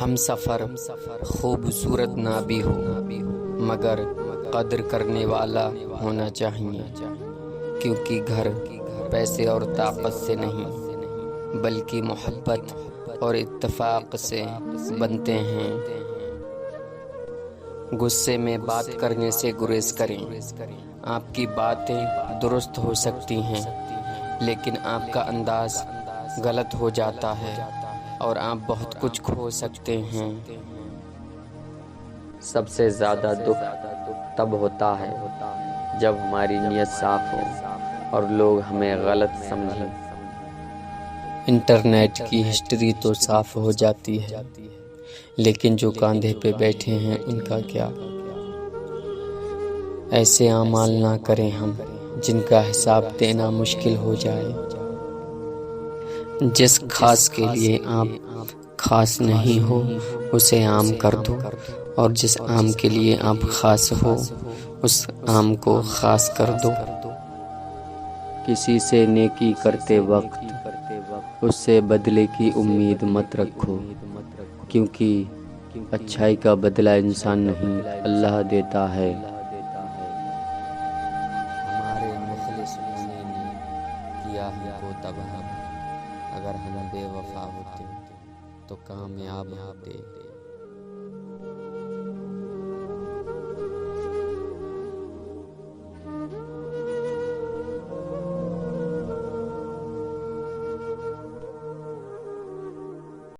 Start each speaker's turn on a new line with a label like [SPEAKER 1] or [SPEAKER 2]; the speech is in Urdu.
[SPEAKER 1] ہم سفر خوبصورت نہ بھی ہو مگر قدر کرنے والا ہونا چاہیے، کیونکہ گھر پیسے اور طاقت سے نہیں بلکہ محبت اور اتفاق سے بنتے ہیں۔ غصے میں بات کرنے سے گریز کریں۔ آپ کی باتیں درست ہو سکتی ہیں لیکن آپ کا انداز غلط ہو جاتا ہے اور آپ بہت کچھ کھو سکتے ہیں۔
[SPEAKER 2] سب سے زیادہ دکھ تب ہوتا ہے جب ہماری نیت صاف ہو اور لوگ ہمیں غلط سمجھیں۔
[SPEAKER 1] انٹرنیٹ کی ہسٹری تو صاف ہو جاتی ہے لیکن جو کاندھے پہ بیٹھے ہیں ان کا کیا؟ ایسے اعمال نہ کریں ہم جن کا حساب دینا مشکل ہو جائے۔ جس خاص کے لیے آپ خاص نہیں ہو اسے عام کر دو، اور جس عام کے لیے آپ خاص ہو اس عام کو خاص کر دو۔
[SPEAKER 2] کسی سے نیکی کرتے وقت اس سے بدلے کی امید مت رکھو، کیونکہ اچھائی کا بدلہ انسان نہیں اللہ دیتا ہے۔
[SPEAKER 1] ہمارے مخلص ہونے نے کیا ہم کو تباہ، اگر ہم بے وفا ہوتے تو کامیاب ہوتے۔